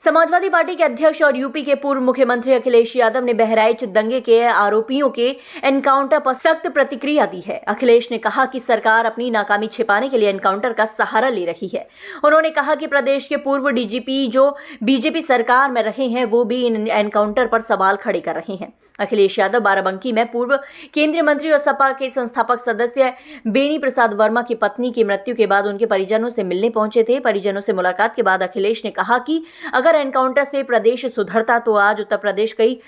Samajwadi party के अध्यक्ष और यूपी के पूर्व मुख्यमंत्री अखिलेश यादव ने बहराइच दंगे के आरोपियों के एनकाउंटर पर सख्त प्रतिक्रिया दी है। अखिलेश ने कहा कि सरकार अपनी नाकामी छिपाने के लिए एनकाउंटर का सहारा ले रही है। उन्होंने कहा कि प्रदेश के पूर्व डीजीपी जो बीजेपी सरकार में रहे हैं वो भी इन एनकाउंटर पर सवाल खड़े कर रहे हैं। अखिलेश यादव बाराबंकी में पूर्व केंद्रीय मंत्री और सपा के संस्थापक सदस्य बेनी प्रसाद वर्मा की पत्नी की मृत्यु के बाद उनके परिजनों से मिलने पहुंचे थे। परिजनों से मुलाकात के बाद अखिलेश ने कहा कि अगर एनकाउंटर से प्रदेश सुधरता तो आज उत्तर प्रदेश कई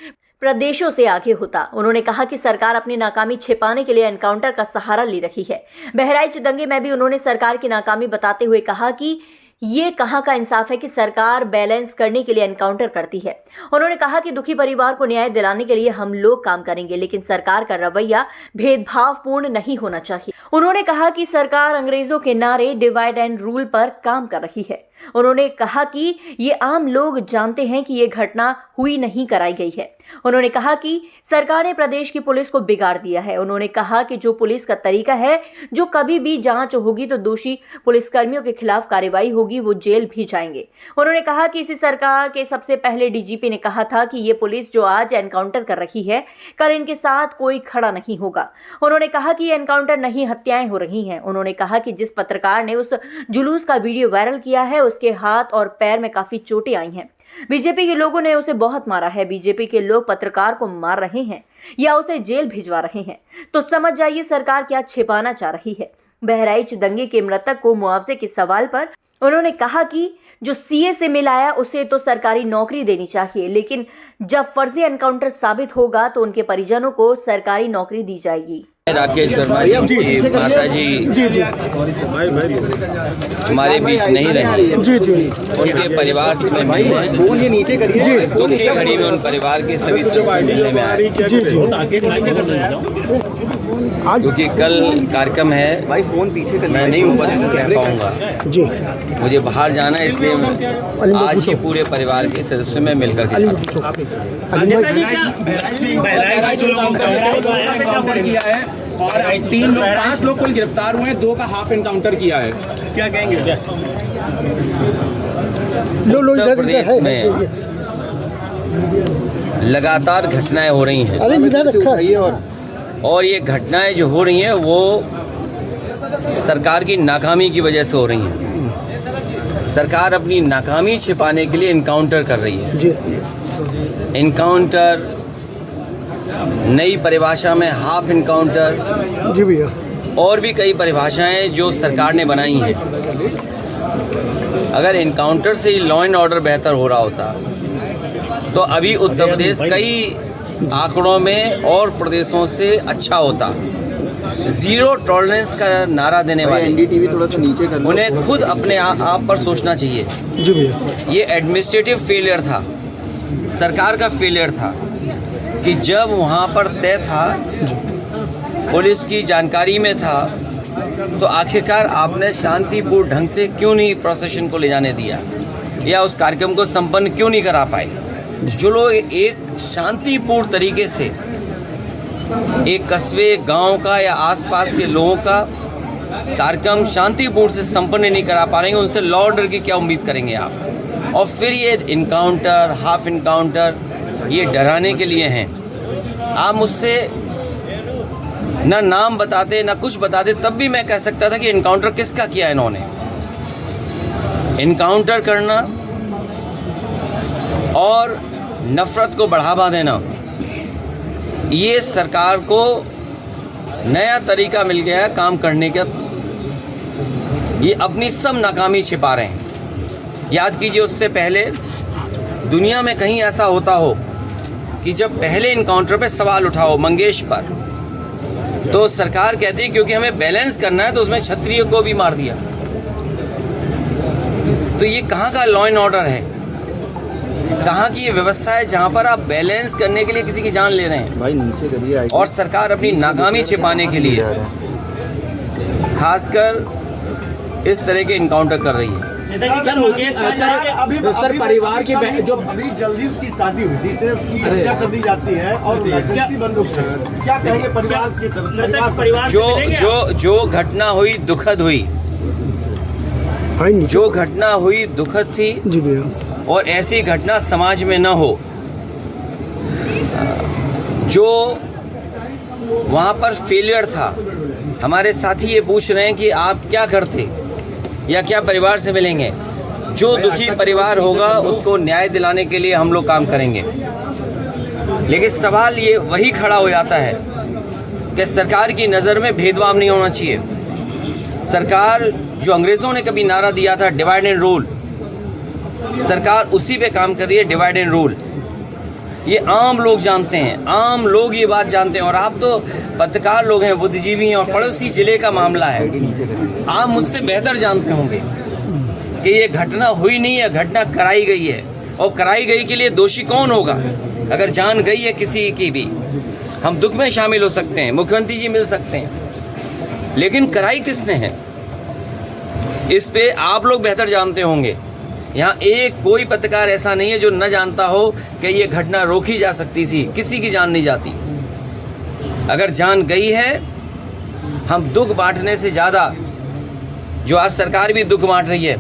प्रदेशों से आगे होता। उन्होंने कहा कि सरकार अपनी नाकामी छिपाने के लिए एनकाउंटर का सहारा ले रही है। बहराइच दंगे में भी उन्होंने सरकार की नाकामी बताते हुए कहा कि ये कहां का इंसाफ है कि सरकार बैलेंस करने के लिए एनकाउंटर करती है। उन्होंने कहा कि दुखी परिवार को न्याय दिलाने के लिए हम लोग काम करेंगे, लेकिन सरकार का रवैया भेदभावपूर्ण नहीं होना चाहिए। उन्होंने कहा कि सरकार अंग्रेजों के नारे डिवाइड एंड रूल पर काम कर रही है। उन्होंने कहा कि ये आम लोग जानते हैं कि ये घटना हुई नहीं कराई गई है। उन्होंने कहा कि सरकार ने प्रदेश की पुलिस को बिगाड़ दिया है। उन्होंने कहा कि जो पुलिस का तरीका है, जो कभी भी जांच होगी तो दोषी पुलिसकर्मियों के खिलाफ कार्रवाई होगी, वो जेल भी जाएंगे। उन्होंने कहा कि इसी सरकार के सबसे पहले डीजीपी ने कहा था कि ये पुलिस जो आज एनकाउंटर कर रही है, कल इनके साथ कोई खड़ा नहीं होगा। उन्होंने कहा कि एनकाउंटर नहीं, हत्याएं हो रही हैं। उन्होंने कहा कि जिस पत्रकार ने उस जुलूस का वीडियो वायरल किया है उसके हाथ और पैर में काफी चोटें आई हैं। बीजेपी के लोगों ने उसे बहुत मारा है। बीजेपी के लोग पत्रकार को मार रहे हैं या उसे जेल भिजवा रहे हैं, तो समझ जाइए सरकार क्या छिपाना चाह रही है। बहराइच दंगे के मृतक को मुआवजे के सवाल पर उन्होंने कहा कि जो सीए से मिलाया उसे तो सरकारी नौकरी देनी चाहिए, लेकिन जब फर्जी एनकाउंटर साबित होगा तो उनके परिजनों को सरकारी नौकरी दी जाएगी। राकेश वर्मा जी माता जी हमारे बीच नहीं रहे, उनके परिवार से मिलने दुखी घड़ी में उन परिवार के सभी सदस्य मिलने में आए, क्योंकि कल कार्यक्रम है, मैं नहीं उपस्थित रह पाऊंगा, मुझे बाहर जाना है, इसलिए आज ही पूरे परिवार के सदस्यों में मिलकर और 5 लोग कुल गिरफ्तार हुए हैं, 2 का हाफ एनकाउंटर किया है। क्या कहेंगे? उत्तर प्रदेश में लगातार घटनाएं हो रही हैं और ये घटनाएं जो हो रही हैं वो सरकार की नाकामी की वजह से हो रही हैं। सरकार अपनी नाकामी छिपाने के लिए एनकाउंटर कर रही है। एनकाउंटर, नई परिभाषा में हाफ एनकाउंटर, जी भैया, और भी कई परिभाषाएं जो सरकार ने बनाई हैं। अगर एनकाउंटर से ही लॉ एंड ऑर्डर बेहतर हो रहा होता तो अभी उत्तर प्रदेश कई आंकड़ों में और प्रदेशों से अच्छा होता। जीरो टॉलरेंस का नारा देने वाले एनडीटीवी थोड़ा सा नीचे कर लो, उन्हें खुद अपने आप पर सोचना चाहिए। जी भैया, ये एडमिनिस्ट्रेटिव फेलियर था, सरकार का फेलियर था कि जब वहाँ पर तय था, पुलिस की जानकारी में था, तो आखिरकार आपने शांतिपूर्ण ढंग से क्यों नहीं प्रोसेशन को ले जाने दिया या उस कार्यक्रम को संपन्न क्यों नहीं करा पाए। जो लोग एक शांतिपूर्ण तरीके से एक कस्बे, गांव का या आसपास के लोगों का कार्यक्रम शांतिपूर्ण से संपन्न नहीं करा पा रहे हैं, उनसे लॉ ऑर्डर की क्या उम्मीद करेंगे आप। और फिर ये इनकाउंटर, हाफ इनकाउंटर, ये डराने के लिए हैं। आप मुझसे ना नाम बताते ना कुछ बताते, तब भी मैं कह सकता था कि इनकाउंटर किसका किया है इन्होंने। इनकाउंटर करना और नफरत को बढ़ावा देना, ये सरकार को नया तरीका मिल गया है काम करने का। ये अपनी सब नाकामी छिपा रहे हैं। याद कीजिए, उससे पहले दुनिया में कहीं ऐसा होता हो कि जब पहले इनकाउंटर पे सवाल उठाओ मंगेश पर, तो सरकार कहती है क्योंकि हमें बैलेंस करना है तो उसमें क्षत्रिय को भी मार दिया। तो ये कहाँ का लॉ एंड ऑर्डर है, कहाँ की ये व्यवस्था है जहाँ पर आप बैलेंस करने के लिए किसी की जान ले रहे हैं। भाई नीचे करिए। और सरकार अपनी नाकामी छिपाने के लिए खासकर इस तरह के इनकाउंटर कर रही है। सर परिवार की जो अभी जल्दी उसकी शादी हुई थी, इसलिए उसकी हत्या कर दी जाती है और लाइसेंसी बंदूक से, क्या कहेंगे परिवार की तरफ? जो घटना हुई दुखद हुई, जो घटना हुई दुखद थी, और ऐसी घटना समाज में न हो। जो वहाँ पर फेलियर था, हमारे साथी ये पूछ रहे हैं कि आप क्या करते या क्या परिवार से मिलेंगे। जो दुखी परिवार होगा उसको न्याय दिलाने के लिए हम लोग काम करेंगे। लेकिन सवाल ये वही खड़ा हो जाता है कि सरकार की नज़र में भेदभाव नहीं होना चाहिए। सरकार जो अंग्रेज़ों ने कभी नारा दिया था डिवाइड एंड रूल, सरकार उसी पे काम कर रही है, डिवाइड एंड रूल। ये आम लोग जानते हैं, आम लोग ये बात जानते हैं। और आप तो पत्रकार लोग हैं, बुद्धिजीवी हैं, और पड़ोसी जिले का मामला है। आप मुझसे बेहतर जानते होंगे कि ये घटना हुई नहीं है, घटना कराई गई है। और कराई गई के लिए दोषी कौन होगा? अगर जान गई है किसी की भी, हम दुख में शामिल हो सकते हैं, मुख्यमंत्री जी मिल सकते हैं, लेकिन कराई किसने है इस पे आप लोग बेहतर जानते होंगे। यहाँ एक कोई पत्रकार ऐसा नहीं है जो न जानता हो कि ये घटना रोकी जा सकती थी। किसी की जान नहीं जाती। अगर जान गई है, हम दुख बांटने से ज़्यादा, जो आज सरकार भी दुख बांट रही है,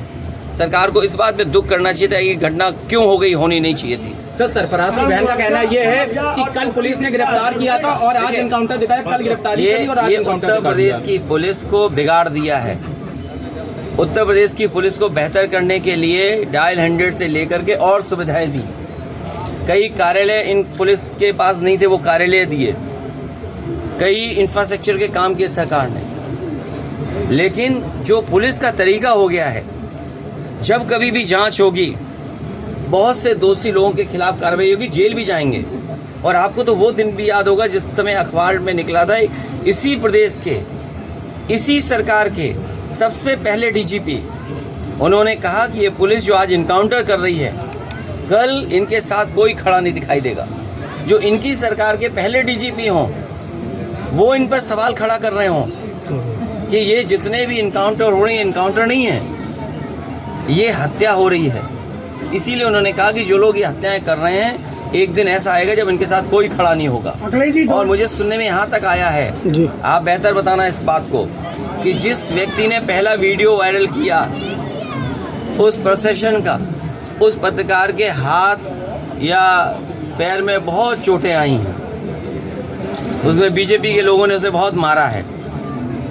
सरकार को इस बात पे दुख करना चाहिए था कि घटना क्यों हो गई, होनी नहीं चाहिए थी। सर, सरफराज की बहन का कहना ये है कि कल पुलिस ने गिरफ्तार किया था और आज एनकाउंटर दिखाया। कल गिरफ्तारी करी और आज एनकाउंटर। उत्तर प्रदेश की पुलिस को बिगाड़ दिया है। उत्तर प्रदेश की पुलिस को बेहतर करने के लिए डायल 100 से लेकर के और सुविधाएं दी। कई कार्यालय इन पुलिस के पास नहीं थे, वो कार्यालय दिए। कई इंफ्रास्ट्रक्चर के काम किए सरकार ने। लेकिन जो पुलिस का तरीका हो गया है, जब कभी भी जांच होगी, बहुत से दोषी लोगों के खिलाफ कार्रवाई होगी, जेल भी जाएंगे। और आपको तो वो दिन भी याद होगा जिस समय अखबार में निकला था, इसी प्रदेश के, इसी सरकार के सबसे पहले डीजीपी, उन्होंने कहा कि ये पुलिस जो आज इनकाउंटर कर रही है, कल इनके साथ कोई खड़ा नहीं दिखाई देगा। जो इनकी सरकार के पहले डीजीपी हों, वो इन पर सवाल खड़ा कर रहे हों कि ये जितने भी इनकाउंटर हो रहे हैं, इनकाउंटर नहीं है, ये हत्या हो रही है। इसीलिए उन्होंने कहा कि जो लोग ये हत्याएं कर रहे हैं, एक दिन ऐसा आएगा जब इनके साथ कोई खड़ा नहीं होगा। और मुझे सुनने में यहाँ तक आया है, आप बेहतर बताना इस बात को, कि जिस व्यक्ति ने पहला वीडियो वायरल किया उस प्रोसेशन का, उस पत्रकार के हाथ या पैर में बहुत चोटें आई हैं। उसमें बीजेपी के लोगों ने उसे बहुत मारा है।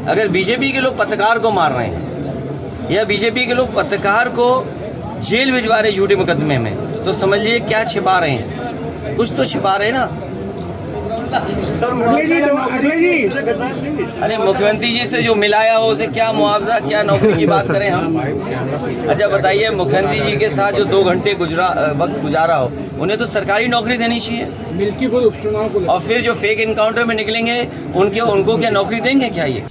अगर बीजेपी के लोग पत्रकार को मार रहे हैं या बीजेपी के लोग पत्रकार को जेल भिजवा रहे झूठे मुकदमे में, तो समझ लीजिए क्या छिपा रहे हैं। कुछ तो छिपा रहे हैं ना। अरे मुख्यमंत्री जी से जो मिलाया हो उसे क्या मुआवजा, क्या नौकरी की बात करें हम। अच्छा बताइए, मुख्यमंत्री जी के साथ जो 2 घंटे वक्त गुजारा हो, उन्हें तो सरकारी नौकरी देनी चाहिए। और फिर जो फेक इनकाउंटर में निकलेंगे उनको क्या नौकरी देंगे क्या ये?